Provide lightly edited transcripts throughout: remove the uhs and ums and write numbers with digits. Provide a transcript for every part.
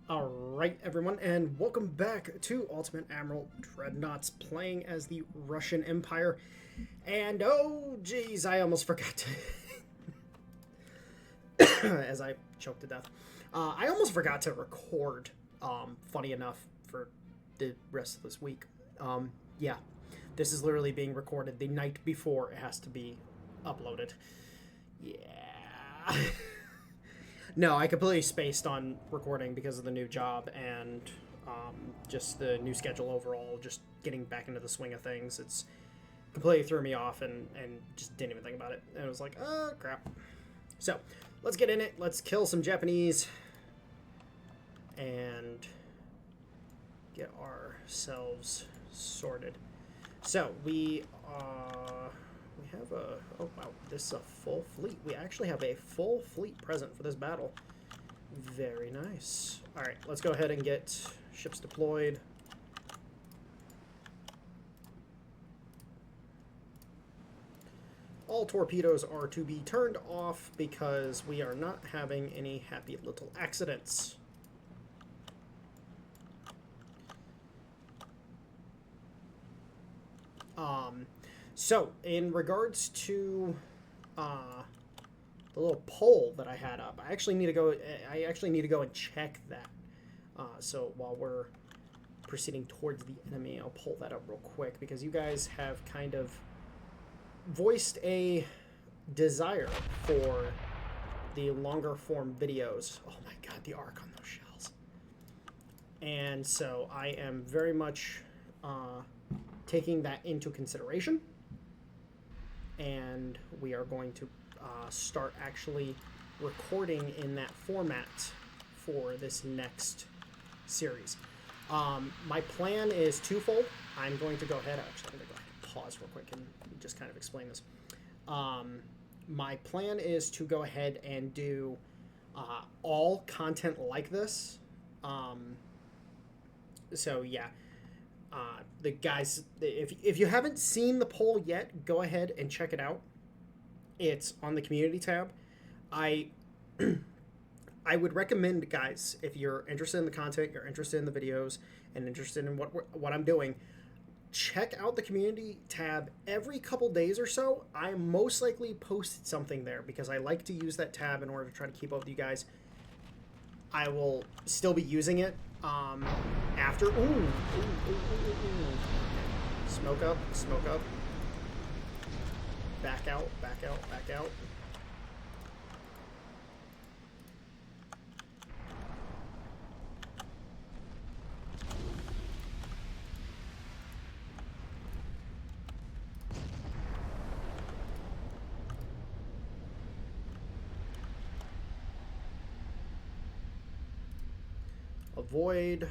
Alright, everyone, and welcome back to Ultimate Admiral Dreadnoughts, playing as the Russian Empire. And oh, geez, I almost forgot to... as I choked to death. I almost forgot to record, funny enough, for the rest of this week. Yeah, this is literally being recorded the night before it has to be uploaded. Yeah... No, I completely spaced on recording because of the new job and just the new schedule overall, just getting back into the swing of things. It's completely threw me off and just didn't even think about it. And it was like, oh, crap. So, let's get in it. Let's kill some Japanese and get ourselves sorted. So, we have a... Oh, wow. This is a full fleet. We actually have a full fleet present for this battle. Very nice. Alright, let's go ahead and get ships deployed. All torpedoes are to be turned off because we are not having any happy little accidents. So, in regards to the little poll that I had up, I actually need to go and check that. So while we're proceeding towards the enemy, I'll pull that up real quick because you guys have kind of voiced a desire for the longer form videos. Oh my god, the arc on those shells. And so I am very much taking that into consideration. And we are going to start actually recording in that format for this next series. My plan is twofold. I'm going to go ahead, actually, I'm going to go ahead and pause real quick and just kind of explain this. My plan is to go ahead and do all content like this. So yeah. The guys, if you haven't seen the poll yet, go ahead and check it out. It's on the community tab. I would recommend, guys, if you're interested in the content, you're interested in the videos, and interested in what I'm doing, check out the community tab every couple days or so. I most likely posted something there because I like to use that tab in order to try to keep up with you guys. I will still be using it after. Ooh. Smoke up, smoke up. Back out, back out, back out. Avoid,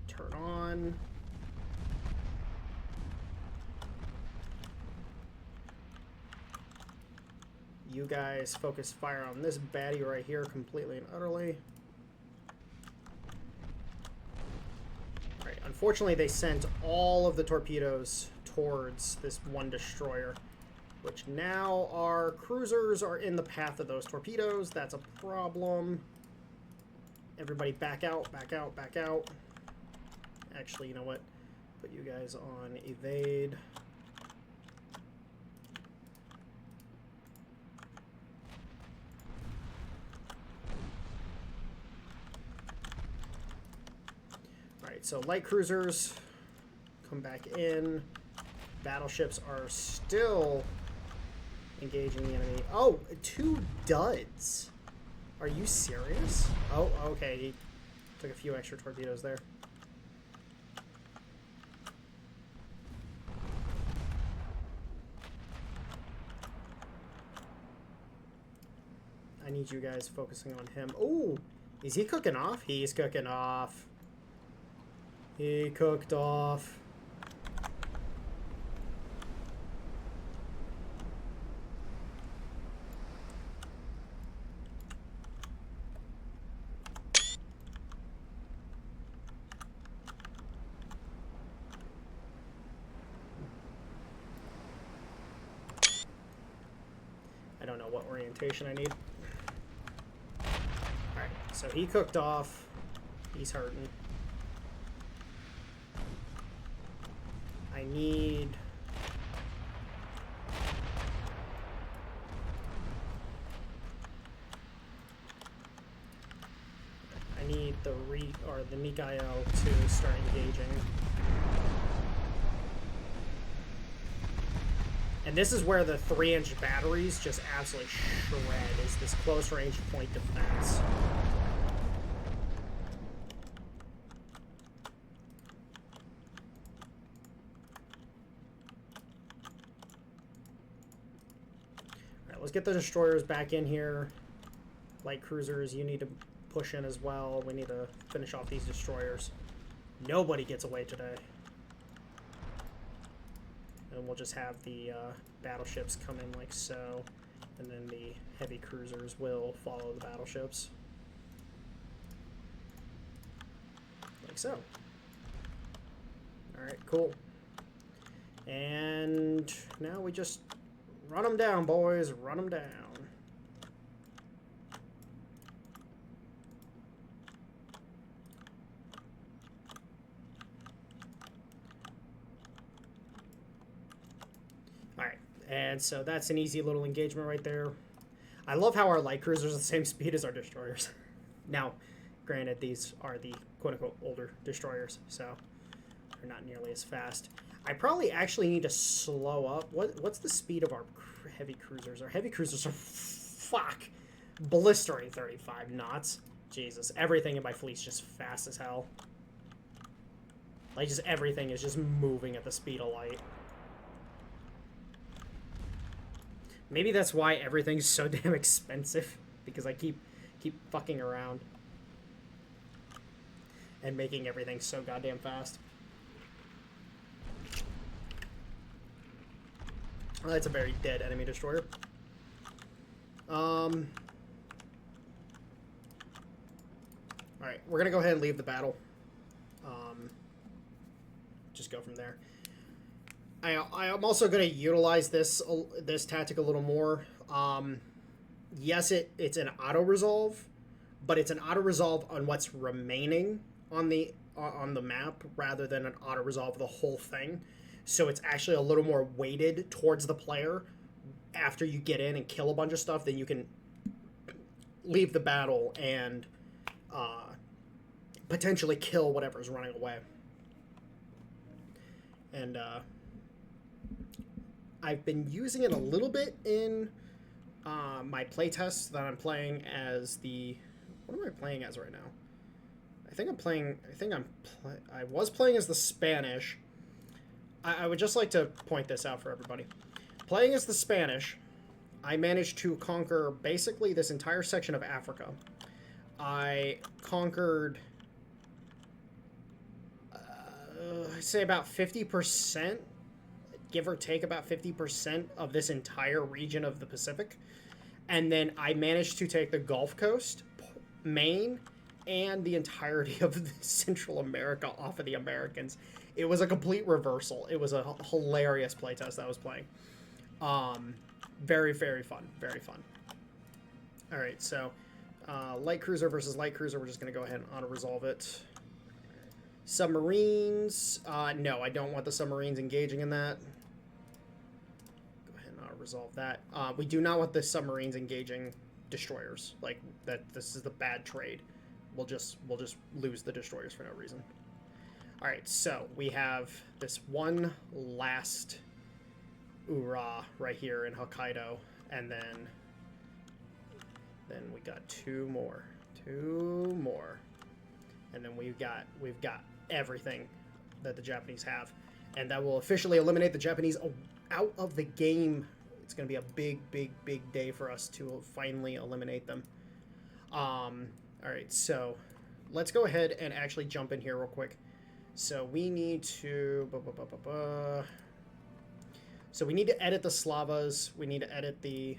turn on. You guys focus fire on this baddie right here completely and utterly. Alright, unfortunately they sent all of the torpedoes towards this one destroyer, which now our cruisers are in the path of those torpedoes. That's a problem. Everybody back out, back out, back out. Actually, you know what? Put you guys on evade. Alright, so light cruisers come back in. Battleships are still engaging the enemy. Oh, 2 duds. Are you serious? Oh, okay. He took a few extra torpedoes there. I need you guys focusing on him. Oh, is he cooking off? He's cooking off. He cooked off. I don't know what orientation I need. Alright, so he cooked off. He's hurting. I need... the Mikael to start engaging. And this is where the 3-inch batteries just absolutely shred, is this close range point defense. Alright, let's get the destroyers back in here. Light cruisers, you need to push in as well. We need to finish off these destroyers. Nobody gets away today. And we'll just have the battleships come in like so, and then the heavy cruisers will follow the battleships. Like so. Alright, cool. And now we just run them down, boys. Run them down. And so that's an easy little engagement right there. I love how our light cruisers are the same speed as our destroyers. Now, granted, these are the quote-unquote older destroyers, so they're not nearly as fast. I probably actually need to slow up. What's the speed of our heavy cruisers? Our heavy cruisers are, blistering 35 knots. Jesus, everything in my fleet's just fast as hell. Like, just everything is just moving at the speed of light. Maybe that's why everything's so damn expensive, because I keep fucking around and making everything so goddamn fast. Well, that's a very dead enemy destroyer. Alright, we're gonna go ahead and leave the battle. Just go from there. I am also going to utilize this tactic a little more. Yes, it's an auto-resolve, but it's an auto-resolve on what's remaining on the map rather than an auto-resolve the whole thing. So it's actually a little more weighted towards the player. After you get in and kill a bunch of stuff, then you can leave the battle and potentially kill whatever's running away. And I've been using it a little bit in my playtests that I'm playing as the... What am I playing as right now? I was playing as the Spanish. I would just like to point this out for everybody. Playing as the Spanish, I managed to conquer basically this entire section of Africa. I conquered, I'd say about 50%, give or take about 50% of this entire region of the Pacific. And then I managed to take the Gulf Coast, Maine, and the entirety of Central America off of the Americans. It was a complete reversal. It was a hilarious playtest I was playing. Very, very fun. Very fun. All right, so light cruiser versus light cruiser. We're just going to go ahead and auto-resolve it. Submarines. No, I don't want the submarines engaging in that. Go ahead and auto-resolve that. We do not want the submarines engaging destroyers. Like, that. This is the bad trade. We'll just lose the destroyers for no reason. All right, so we have this one last Ura right here in Hokkaido, and then we got two more, and then we've got everything that the Japanese have, and that will officially eliminate the Japanese out of the game. It's going to be a big day for us to finally eliminate them. All right, so let's go ahead and actually jump in here real quick. So we need to... So we need to edit the Slavas. We need to edit the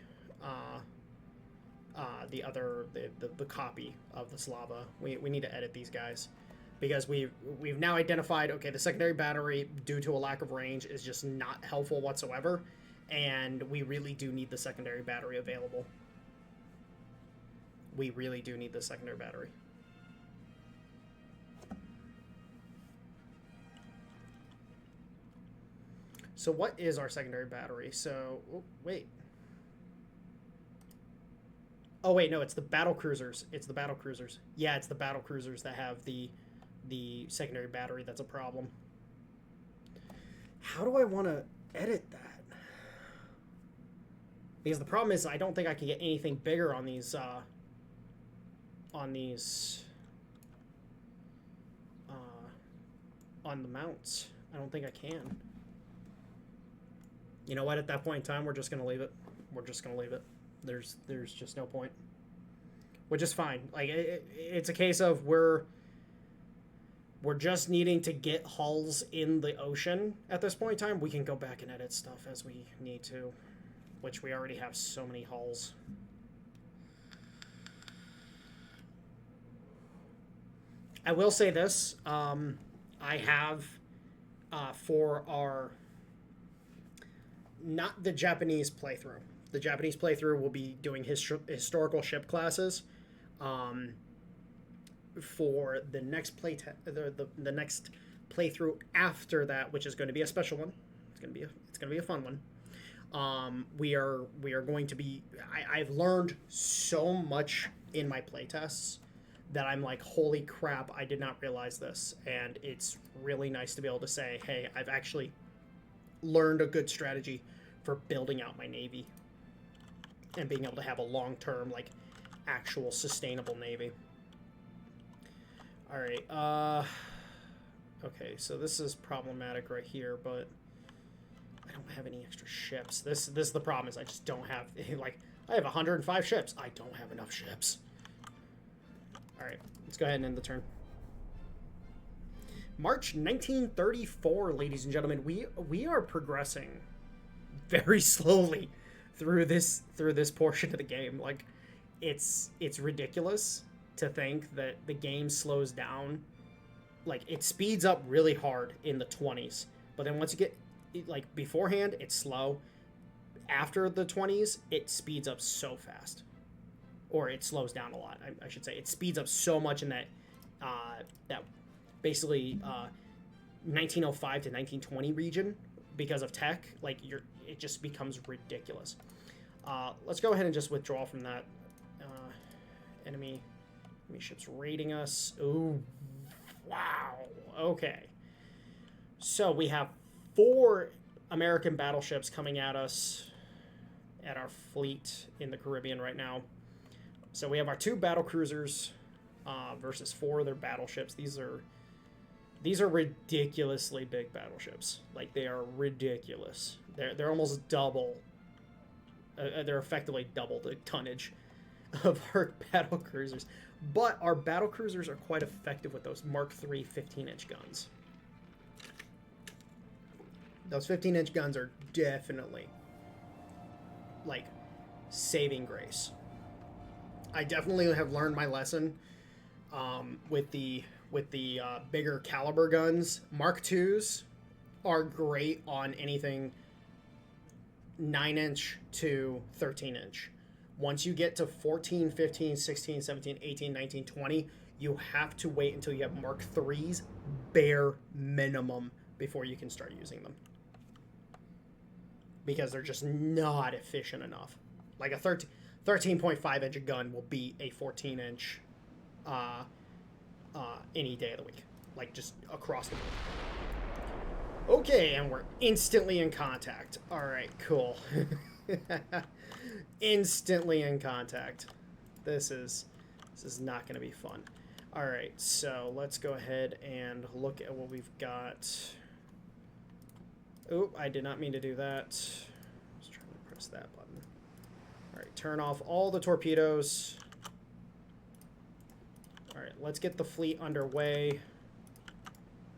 copy of the Slava. We need to edit these guys. Because we've now identified, okay, the secondary battery, due to a lack of range, is just not helpful whatsoever. And we really do need the secondary battery available. We really do need the secondary battery. So what is our secondary battery? So, oh, wait. Oh, wait, no, it's the battle cruisers. It's the battle cruisers. Yeah, it's the battle cruisers that have the secondary battery that's a problem. How do I want to edit that? Because the problem is I don't think I can get anything bigger on these on the mounts. I don't think I can. You know what? At that point in time, we're just gonna leave it. We're just gonna leave it. There's just no point. Which is fine. Like it's a case of we're just needing to get hulls in the ocean at this point in time. We can go back and edit stuff as we need to, which we already have so many hulls. I will say this. I have for our not the Japanese playthrough. The Japanese playthrough will be doing historical ship classes. For the next the next playthrough after that, which is going to be a special one. It's going to be a fun one. We are going to be. I've learned so much in my playtests that I'm like, holy crap! I did not realize this, and it's really nice to be able to say, hey, I've actually learned a good strategy for building out my navy and being able to have a long-term, like, actual sustainable navy. All right. Okay, so this is problematic right here, but I don't have any extra ships. This is the problem, is I just don't have, like, I have 105 ships. I don't have enough ships. All right, let's go ahead and end the turn. March 1934, ladies and gentlemen. We are progressing very slowly through this portion of the game. Like, it's ridiculous to think that the game slows down. Like, it speeds up really hard in the 20s, but then once you get, like, beforehand, it's slow. After the 20s, it speeds up so fast, or it slows down a lot. I should say it speeds up so much in that that basically 1905 to 1920 region because of tech. Like, it just becomes ridiculous. Let's go ahead and just withdraw from that. Enemy ships raiding us. Ooh, wow. Okay. So we have 4 American battleships coming at us at our fleet in the Caribbean right now. So we have our 2 battle cruisers versus 4 of their battleships. These are ridiculously big battleships. Like, they are ridiculous. They're almost double. They're effectively double the tonnage of our battle cruisers. But our battle cruisers are quite effective with those Mark III 15-inch guns. Those 15-inch guns are definitely, like, saving grace. I definitely have learned my lesson with the bigger caliber guns. Mark IIs are great on anything 9-inch to 13-inch. Once you get to 14, 15, 16, 17, 18, 19, 20, you have to wait until you have Mark IIIs, bare minimum, before you can start using them. Because they're just not efficient enough. Like, a 13.5-inch gun will beat a 14-inch any day of the week. Like, just across the board. Okay, and we're instantly in contact. All right, cool. Instantly in contact. This is not going to be fun. All right, so let's go ahead and look at what we've got. Oh, I did not mean to do that. I was trying to press that button. All right, turn off all the torpedoes. All right, let's get the fleet underway.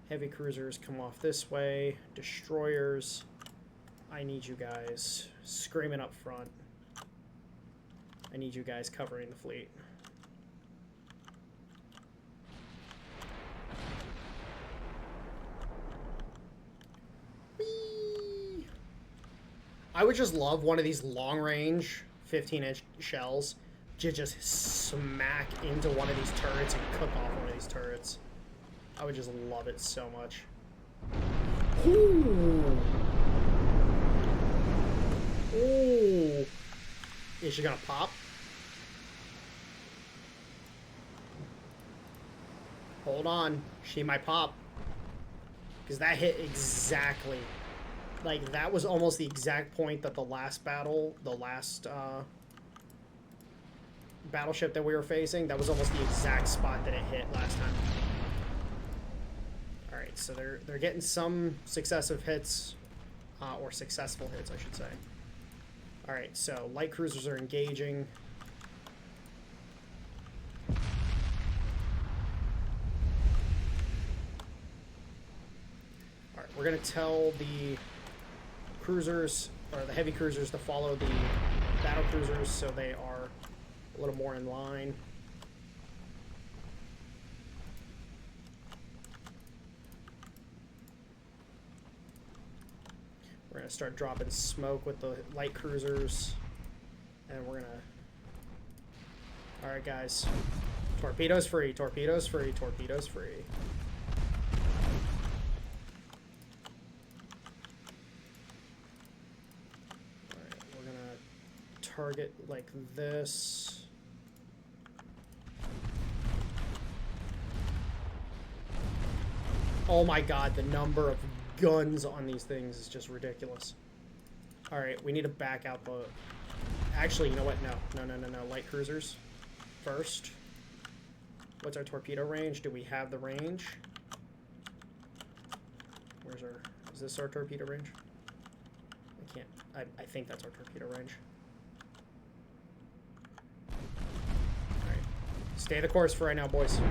Heavy cruisers come off this way. Destroyers, I need you guys screaming up front. I need you guys covering the fleet. Whee! I would just love one of these long-range 15-inch shells to just smack into one of these turrets and cook off one of these turrets. I would just love it so much. Ooh. Ooh. Is she gonna pop? Hold on. She might pop. Because that hit exactly. Like, that was almost the exact point that the last battle, the last battleship that we were facing, that was almost the exact spot that it hit last time. Alright, so they're getting some successive hits, or successful hits, I should say. Alright, so light cruisers are engaging. Alright, we're going to tell the cruisers, or the heavy cruisers, to follow the battle cruisers so they are a little more in line. We're going to start dropping smoke with the light cruisers. And we're going to... Alright, guys. Torpedoes free, torpedoes free, torpedoes free. Alright, we're going to target like this. Oh my god, the number of guns on these things is just ridiculous. Alright, we need to back out the... Actually, you know what? No. Light cruisers first. What's our torpedo range? Do we have the range? Where's our... Is this our torpedo range? I can't... I think that's our torpedo range. Alright. Stay the course for right now, boys.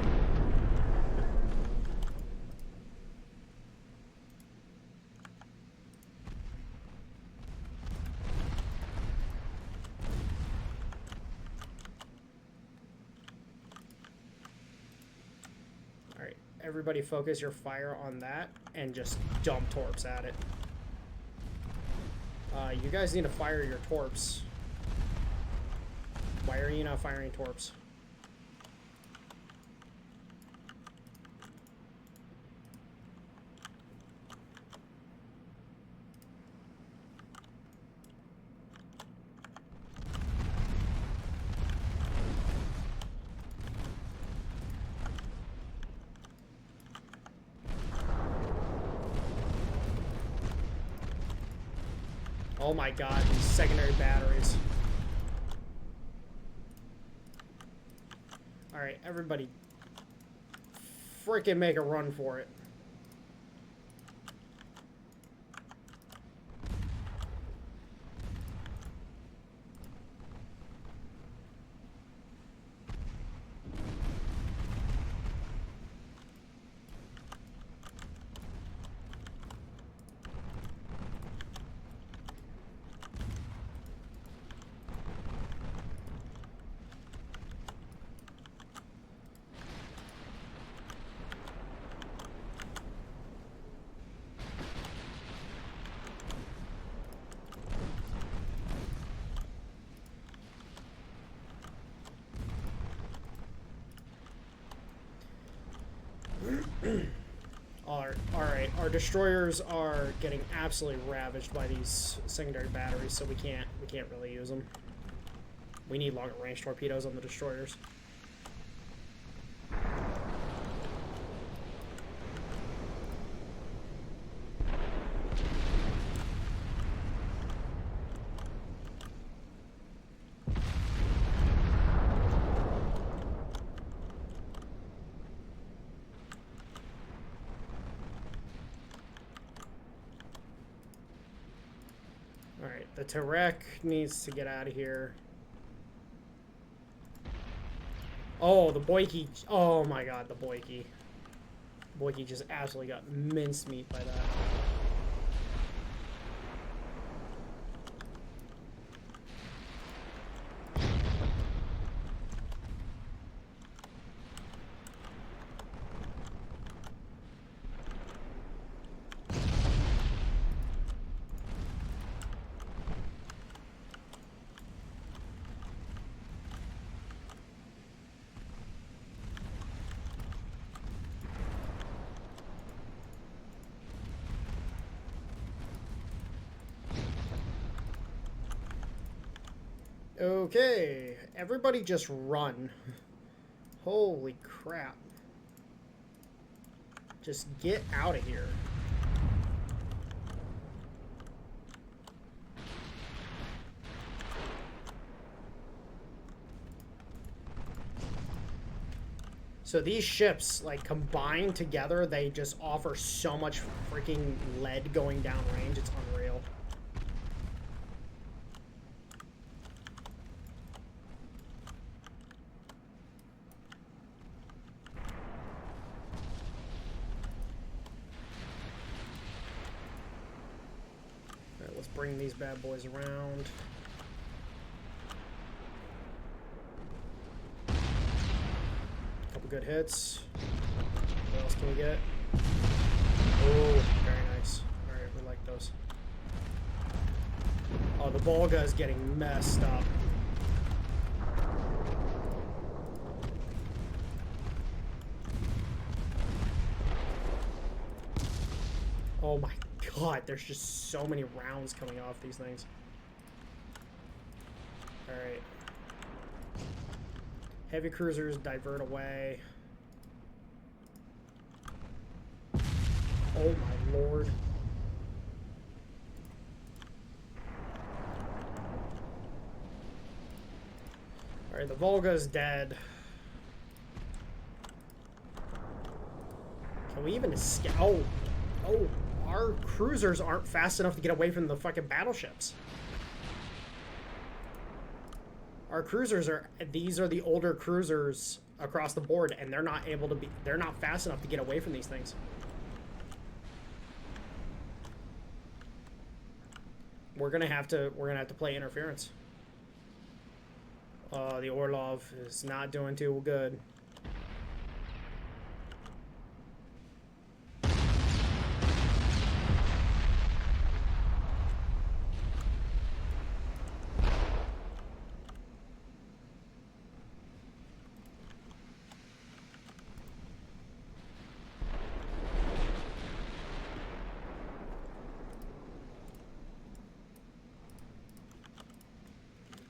Everybody focus your fire on that and just dump torps at it. You guys need to fire your torps. Why are you not firing torps? Oh my god, these secondary batteries. Alright, everybody freaking make a run for it. Alright, our destroyers are getting absolutely ravaged by these secondary batteries, so we can't really use them. We need longer range torpedoes on the destroyers. Alright, the Tarek needs to get out of here. Oh, the Boykie. Oh my god, the Boykie. Boykie just absolutely got mincemeat by that. Okay, everybody just run. Holy crap. Just get out of here. So these ships, like, combined together, they just offer so much freaking lead going downrange. It's unreal. All right, let's bring these bad boys around. Good hits. What else can we get? Oh, very nice. Alright, we like those. Oh, the Volga is getting messed up. Oh my god, there's just so many rounds coming off these things. Alright. Heavy cruisers divert away. Oh my lord. Alright, the Volga is dead. Can we even escape? Oh, our cruisers aren't fast enough to get away from the fucking battleships. Our cruisers are, these are the older cruisers across the board, and they're not fast enough to get away from these things. We're gonna have to play interference. The Orlov is not doing too good.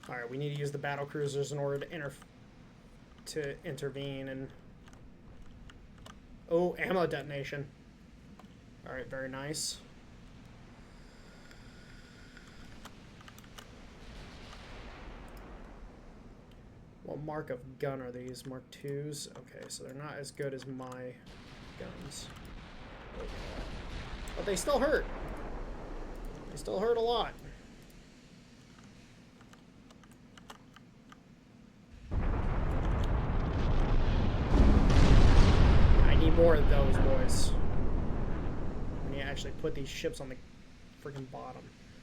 Alright, we need to use the battle cruisers in order to intervene and... Oh, ammo detonation. Alright, very nice. What mark of gun are these? Mark 2s? Okay, so they're not as good as my guns. But they still hurt. They still hurt a lot. More of those boys. We need to actually put these ships on the freaking bottom.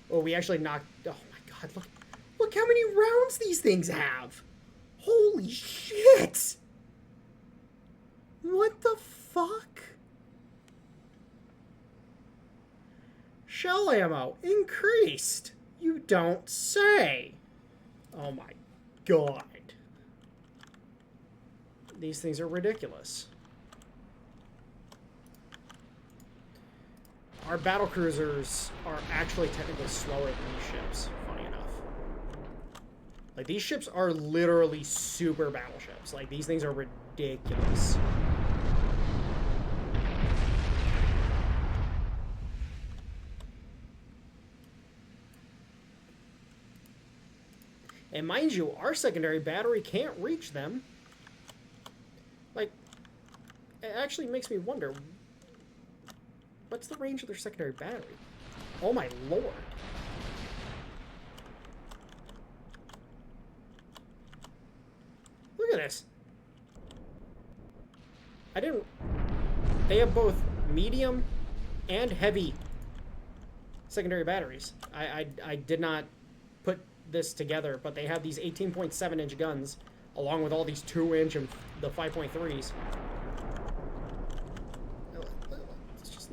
Oh, we actually knocked... Oh my god, look how many rounds these things have! Holy shit! What the fuck? Shell ammo increased! You don't say! Oh my god. These things are ridiculous. Our battle cruisers are actually technically slower than these ships, funny enough. Like, these ships are literally super battleships. Like, these things are ridiculous. And mind you, our secondary battery can't reach them. Like, it actually makes me wonder... What's the range of their secondary battery? Oh my lord. Look at this. They have both medium and heavy secondary batteries. I did not put this together, but they have these 18.7-inch guns along with all these 2-inch and the 5.3s.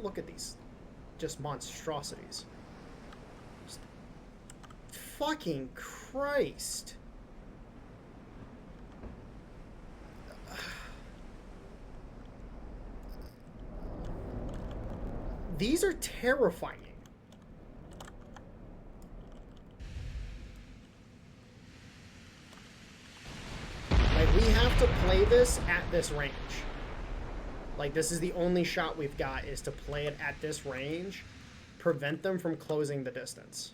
Look at these. Just monstrosities. Just fucking Christ. These are terrifying. have to play this at this range. Like, this is the only shot we've got, is to play it at this range, prevent them from closing the distance.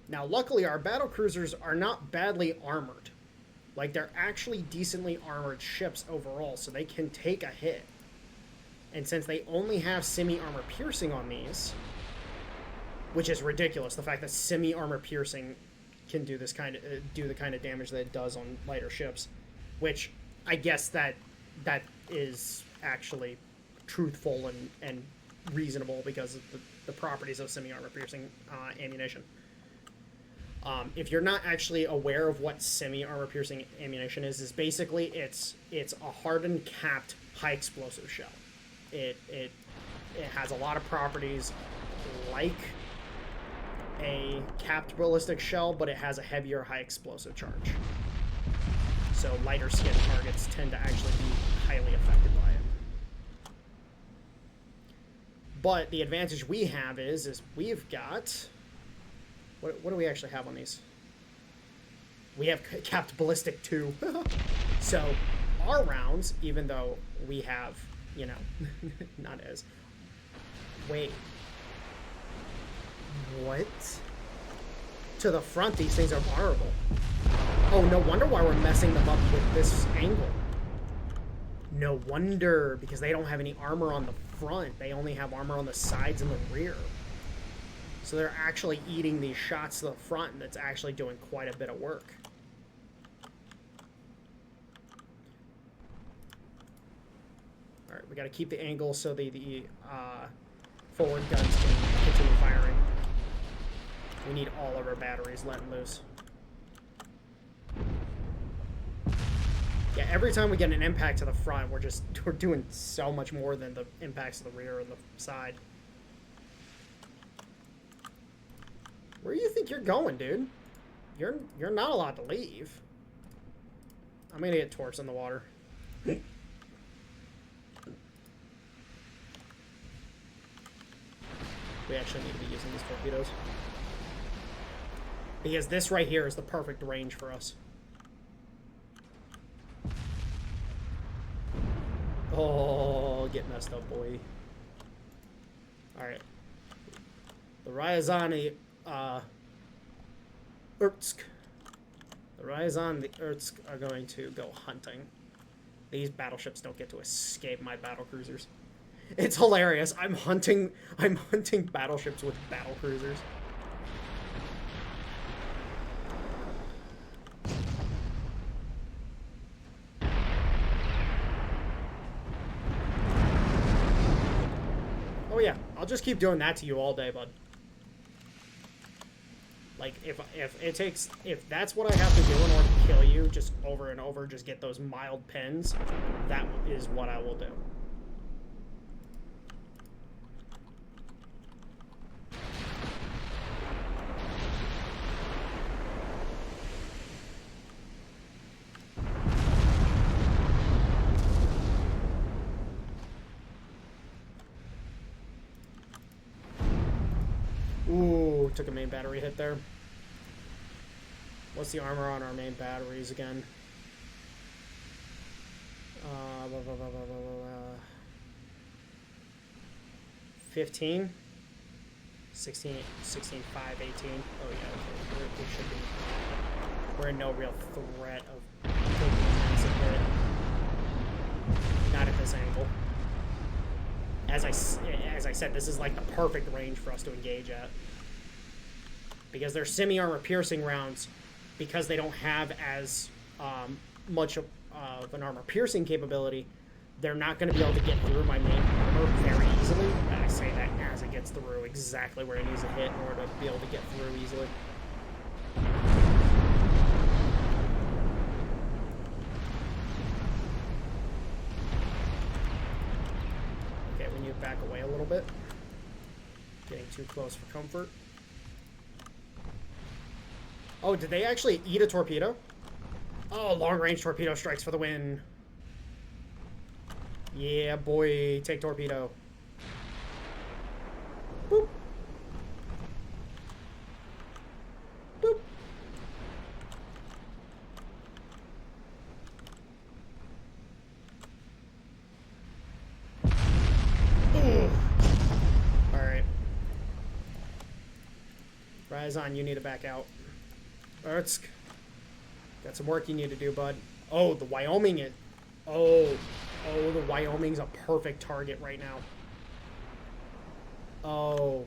Now, luckily, our battlecruisers are not badly armored. Like, they're actually decently armored ships overall, so they can take a hit. And since they only have semi-armor piercing on these, which is ridiculous, the fact that semi-armor piercing can do this kind of do the kind of damage that it does on lighter ships, which I guess that is actually truthful and reasonable because of the properties of semi-armor piercing ammunition. If you're not actually aware of what semi-armor piercing ammunition is basically it's a hardened capped high explosive shell. It has a lot of properties like a capped ballistic shell, but it has a heavier high explosive charge. So lighter skin targets tend to actually be highly affected by it. But the advantage we have is we've got... What do we actually have on these? We have capped ballistic too. So our rounds, even though we have, you know, not as... Wait. What? To the front, these things are vulnerable. Oh, no wonder why we're messing them up with this angle. No wonder, because they don't have any armor on the front. They only have armor on the sides and the rear. So they're actually eating these shots to the front, and that's actually doing quite a bit of work. Alright, we gotta keep the angle so the forward guns can continue firing. We need all of our batteries letting loose. Yeah, every time we get an impact to the front, we're doing so much more than the impacts to the rear and the side. Where do you think you're going, dude? You're not allowed to leave. I'm gonna get torps in the water. We actually need to be using these torpedoes. Because this right here is the perfect range for us. Oh, get messed up, boy. Alright. The Ryazani, Irkutsk. The Ryazan, the Irkutsk are going to go hunting. These battleships don't get to escape my battlecruisers. It's hilarious. I'm hunting battleships with battlecruisers. Oh yeah, I'll just keep doing that to you all day, bud. Like, if that's what I have to do in order to kill you, just over and over, just get those mild pins, that is what I will do. Ooh, took a main battery hit there. What's the armor on our main batteries again? 15? 16, 16, 5, 18. Oh yeah, okay. We should be. We're in no real threat of taking a massive hit. Not at this angle. As I said, this is like the perfect range for us to engage at. Because they're semi-armor piercing rounds, because they don't have as much of an armor piercing capability, they're not going to be able to get through my main armor very easily. And I say that as it gets through exactly where it needs to hit in order to be able to get through easily. Okay, we need to back away a little bit. Getting too close for comfort. Oh, did they actually eat a torpedo? Oh, long-range torpedo strikes for the win. Yeah, boy, take torpedo. Ryazan, you need to back out. Urtsk. Got some work you need to do, bud. Oh, the Wyoming is... Oh, the Wyoming's a perfect target right now. Oh,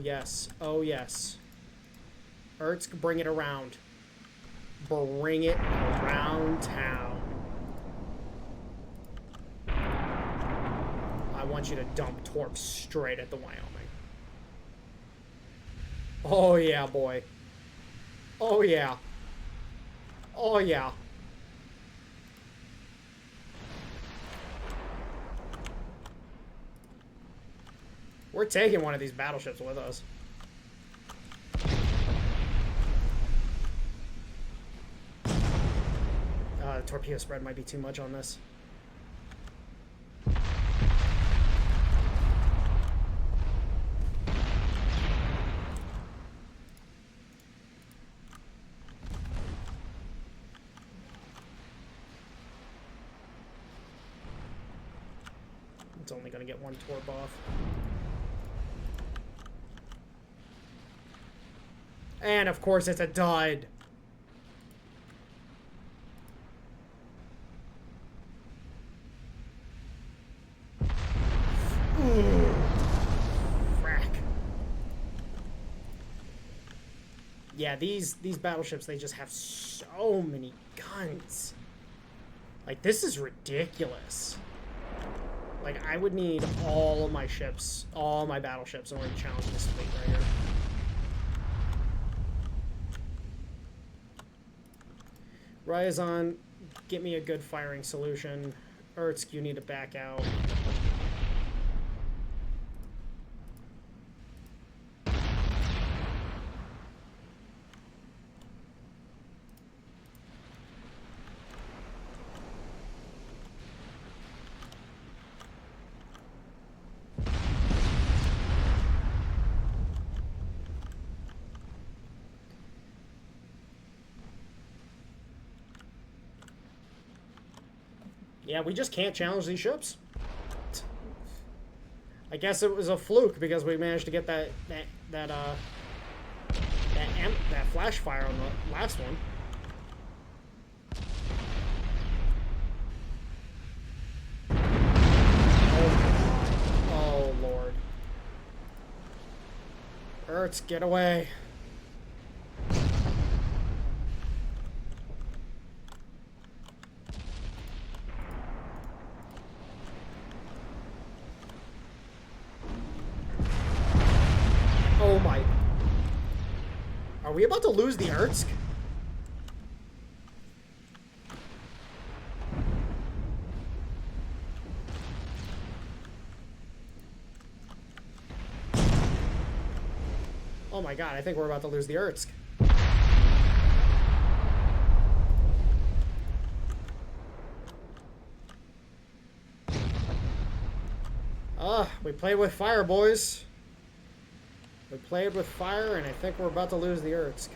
yes. Oh, yes. Urtsk, bring it around. Bring it around town. I want you to dump torps straight at the Wyoming. Oh, yeah, boy. Oh, yeah. Oh, yeah. We're taking one of these battleships with us. The torpedo spread might be too much on this. It's only going to get one torp off. And of course it's a dud. Ooh. Frack. Yeah, these battleships, they just have so many guns. Like, this is ridiculous. Like, I would need all of my ships, all my battleships in order to challenge this fleet right here. Ryazan, get me a good firing solution. Urtsk, you need to back out. Yeah, we just can't challenge these ships. I guess it was a fluke because we managed to get that flash fire on the last one. Oh Lord. Urtz, get away. Oh my. Are we about to lose the Urtsk? Oh my god, I think we're about to lose the Urtsk. We played with fire, boys. We played with fire, and I think we're about to lose the Urtsk.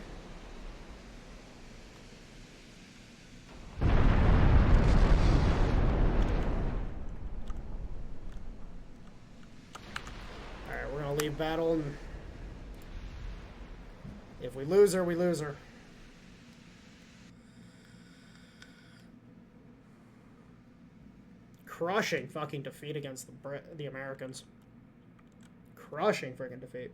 Alright, we're gonna leave battle, and if we lose her, we lose her. Crushing fucking defeat against the Americans. Crushing freaking defeat.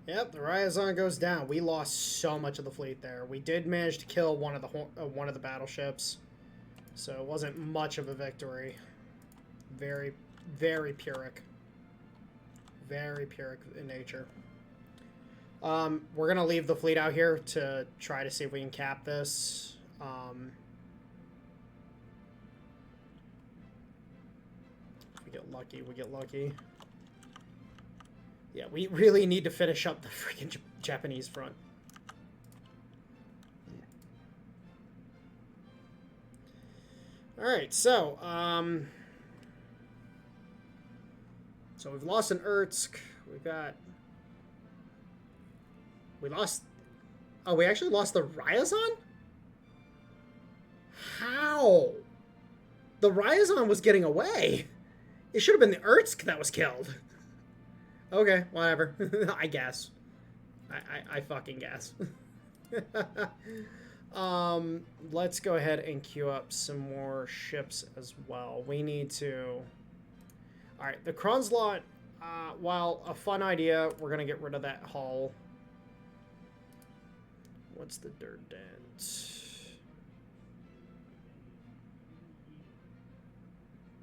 Yep, the Ryazan goes down. We lost so much of the fleet there. We did manage to kill one of the battleships, so it wasn't much of a victory. Very, very Pyrrhic. Very Pyrrhic in nature. We're gonna leave the fleet out here to try to see if we can cap this. If we get lucky, we get lucky. Yeah, we really need to finish up the freaking Japanese front. Alright, so, so we've lost an Irtsk. We lost... Oh, we actually lost the Ryazan? How? The Ryazan was getting away. It should have been the Irtsk that was killed. Okay, whatever. I guess. I fucking guess. Let's go ahead and queue up some more ships as well. We need to... Alright, the Kronslot, while a fun idea, we're going to get rid of that hull. What's the Dreadnoughts?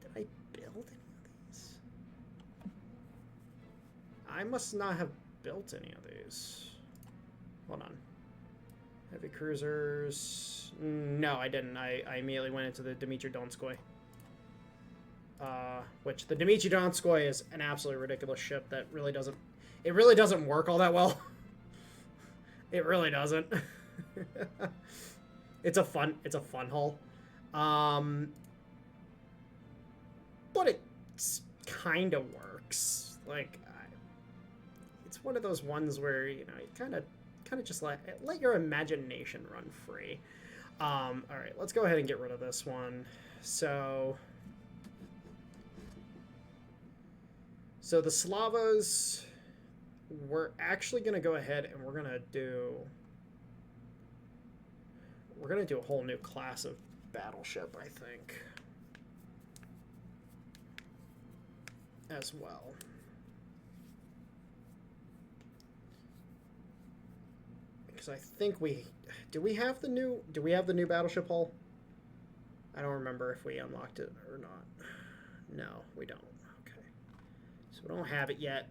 Did I build any of these? I must not have built any of these. Hold on. Heavy cruisers. No, I didn't. I immediately went into the Dmitry Donskoy. Which the Dmitry Donskoy is an absolutely ridiculous ship that really doesn't... It really doesn't work all that well. It really doesn't. It's a fun hull. But it kind of works. Like, it's one of those ones where, you know, you kind of just let your imagination run free. All right, let's go ahead and get rid of this one. So the Slavas, we're actually going to go ahead and we're going to do a whole new class of battleship, I think, as well. Because I think do we have the new battleship hull? I don't remember if we unlocked it or not. No, we don't. Okay. So we don't have it yet.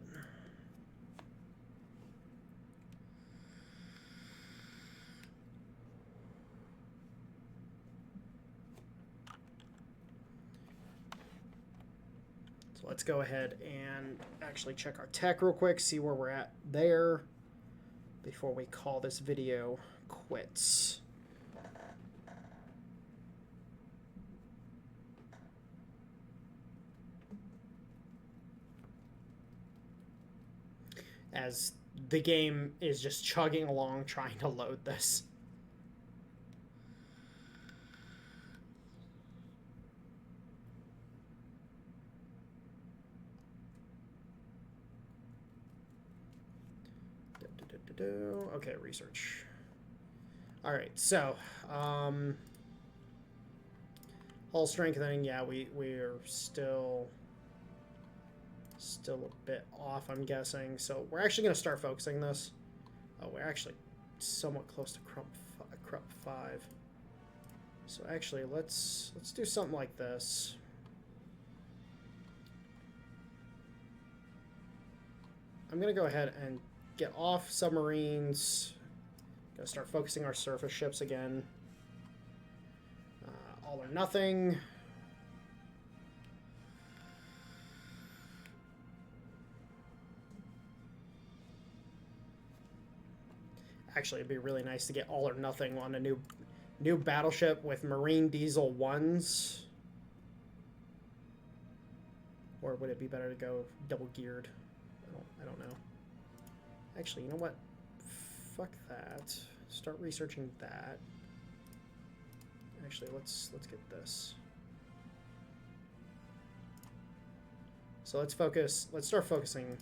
So let's go ahead and actually check our tech real quick, see where we're at there before we call this video quits. As the game is just chugging along trying to load this. Okay, research. All right, so hull strengthening. Yeah, we're still a bit off, I'm guessing. So we're actually going to start focusing this. Oh, we're actually somewhat close to Krupp 5. So actually, let's do something like this. I'm going to go ahead and get off submarines. Gonna start focusing our surface ships again. All or nothing. Actually, it'd be really nice to get all or nothing on a new battleship with marine diesel 1s. Or would it be better to go double geared? I don't know. Actually, you know what? Fuck that. Start researching that. Actually, let's get this. So let's start focusing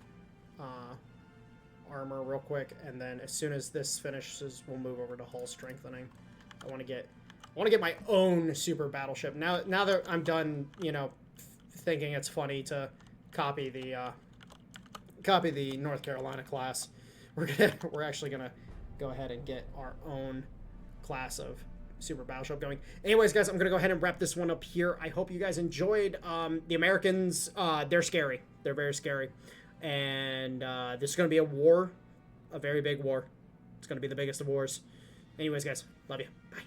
armor real quick, and then as soon as this finishes, we'll move over to hull strengthening. I want to get my own super battleship. Now that I'm done, you know, thinking it's funny to copy the North Carolina class. We're actually gonna go ahead and get our own class of super battleship going. Anyways, guys, I'm gonna go ahead and wrap this one up here. I hope you guys enjoyed. The Americans, they're scary. They're very scary, and this is gonna be a war, a very big war. It's gonna be the biggest of wars. Anyways, guys, love you. Bye.